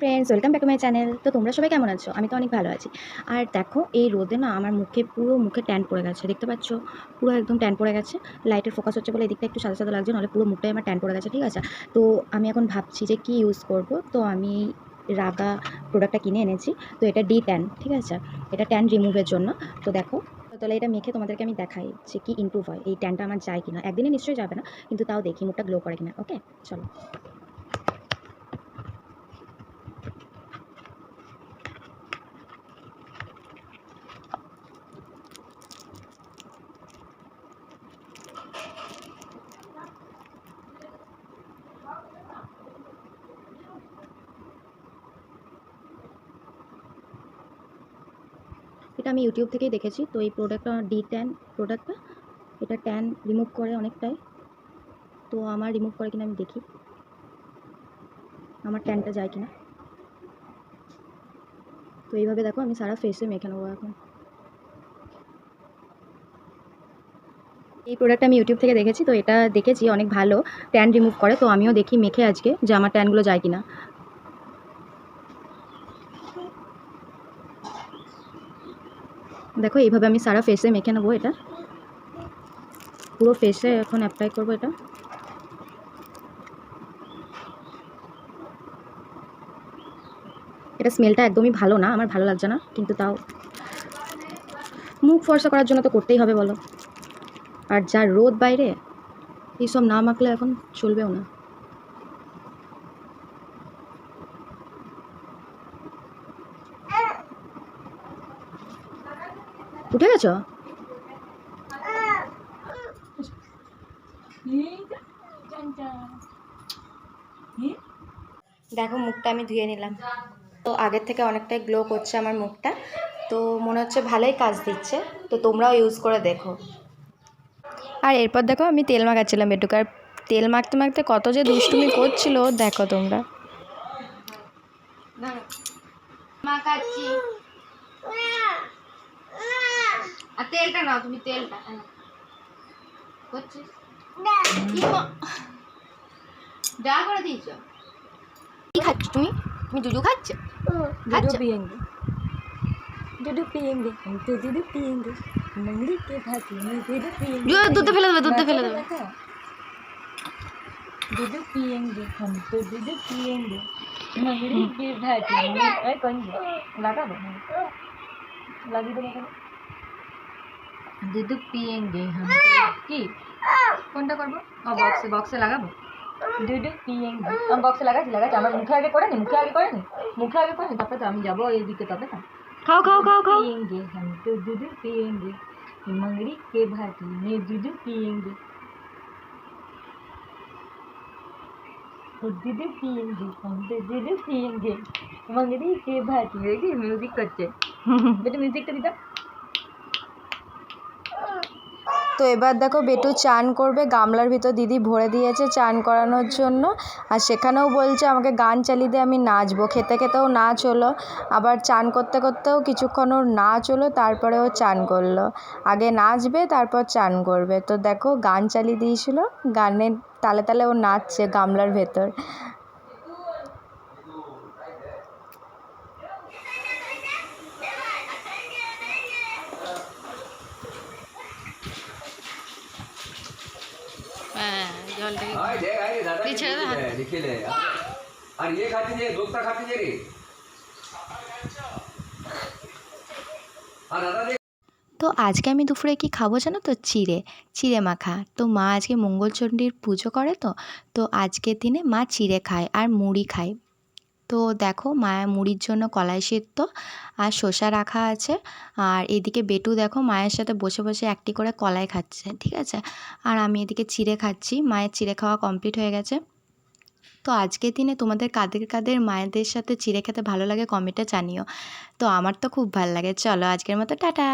Friends, welcome back to my channel. তো তোমরা সবাই কেমন আছো? আমি তো অনেক ভালো আছি। আর দেখো এই রোদে না আমার পুরো মুখে ট্যান পড়ে গেছে, দেখতে পাচ্ছ? পুরো একদম ট্যান পড়ে গেছে। লাইটের ফোকাস হচ্ছে বলে এদিকটা একটু সাদা সাদা লাগছে, নাহলে পুরো মুখটাই আমার ট্যান পড়ে গেছে, ঠিক আছে? তো আমি এখন ভাবছি যে কী ইউজ করব। তো আমি রাগা প্রোডাক্টটা কিনে এনেছি। তো এটা ডি10, ঠিক আছে? এটা ট্যান রিমুভের জন্য। তো দেখো, তাহলে এটা মেখে তোমাদেরকে আমি দেখাই যে কি ইমপ্রুভ হয়, এই ট্যানটা আমার যায় কিনা। একদিনে নিশ্চয়ই যাবে না, কিন্তু তাও দেখি মুখটা গ্লো করে কিনা। ওকে, চলো। এটা আমি ইউটিউব থেকেই দেখেছি। তো এই প্রোডাক্টটা ডি10 প্রোডাক্টটা, এটা ট্যান রিমুভ করে অনেকটাই। তো আমার রিমুভ করে কিনা আমি দেখি আমার ট্যানটা যায় কিনা। তো এইভাবে দেখো আমি সারা ফেসে মেখে নেবো এখন। এই প্রোডাক্টটা আমি ইউটিউব থেকে দেখেছি, তো এটা দেখেছি অনেক ভালো ট্যান রিমুভ করে। তো আমিও দেখি মেখে আজকে যে আমার ট্যানগুলো যায় কিনা। দেখো এইভাবে আমি সারা ফেসে মেখে নেবো, এটা পুরো ফেসে এখন অ্যাপ্লাই করবো এটা। এটা স্মেলটা একদমই ভালো না, আমার ভালো লাগছে না, কিন্তু তাও মুখ ফর্সা করার জন্য তো করতেই হবে বলো। আর যা রোদ বাইরে, এইসব না মাখলে এখন চলবেও না। উঠে গেছো? দেখো মুখটা আমি ধুয়ে নিলাম। তো আগের থেকে অনেকটাই গ্লো করছে আমার মুখটা। তো মনে হচ্ছে ভালোই কাজ দিচ্ছে। তো তোমরাও ইউজ করে দেখো। আর এরপর দেখো আমি তেল মাখাচ্ছিলাম এটুকু। আর তেল মাখতে মাখতে কত যে দুষ্টুমি করছিল দেখো তোমরা। মাখাচ্ছি। আর তেলটা নাও, তুমি তেলটা করছিস যা করে দিয়েছ। কি খাচ্ছ তুমি? তুমি দুধু খাচ্ছ? दूध पियेंगे, दूध पियेंगे, हम तो दूध पियेंगे, मंगली के भाती में दूध पियेंगे, দুধ ফেলে দেবে, দুধ ফেলে দেবে। दूध पियेंगे, हम तो दूध पियेंगे, मंगली के भाती में ए कौन लगा दो लगी दो लगा दूध पियेंगे हम की কোনটা করব? ও বক্সে লাগাবো। दूध पियेंगे हम বক্সে লাগাচ্ছি আমার মুখে আগে করে নি, মুখে আগে করে নি, তারপরে তো আমি যাবো এইদিকে, তবে না। খাও খাও খাও খাও। पियेंगे हम तो दूध पियेंगे, मंगरी के भाती में दूध पियेंगे, दूध पियेंगे हम तो दूध पियेंगे, मंगरी के भाती में। কি মিউজিক করছে, বেটা মিউজিকটা দিতা। তো এবার দেখো বেটু চান করবে, গামলার ভিতর দিদি ভরে দিয়েছে চান করানোর জন্য। আর সেখানেও বলছে আমাকে গান চালিয়ে দিয়ে আমি নাচবো। খেতে খেতেও নাচ হলো, আবার চান করতে করতেও কিছুক্ষণ ওর নাচ হলো, তারপরে ও চান করলো। আগে নাচবে তারপর চান করবে। তো দেখো গান চালিয়ে দিয়েছিল, গানের তালে তালে ও নাচছে গামলার ভেতর। তো আজকে আমি দুপুরে কি খাবো জানো তো? চিড়ে মাখা। তো মা আজকে মঙ্গলচণ্ডীর পুজো করে, তো তো আজকের দিনে মা চিড়ে খায় আর মুড়ি খায়। তো দেখো মায়ের মুড়ির জন্য কলাই সেদ্ধ আর শসা রাখা আছে। আর এদিকে বেটু দেখো মায়ের সাথে বসে বসে একটি করে কলাই খাচ্ছে, ঠিক আছে? আর আমি এদিকে চিড়ে খাচ্ছি। মায়ের চিড়ে খাওয়া কমপ্লিট হয়ে গেছে। তো আজকের দিনে তোমাদের কাদের কাদের মায়েদের সাথে চিড়ে খেতে ভালো লাগে কমেন্টে জানিও। তো আমার তো খুব ভালো লাগে। চলো আজকের মতো টাটা।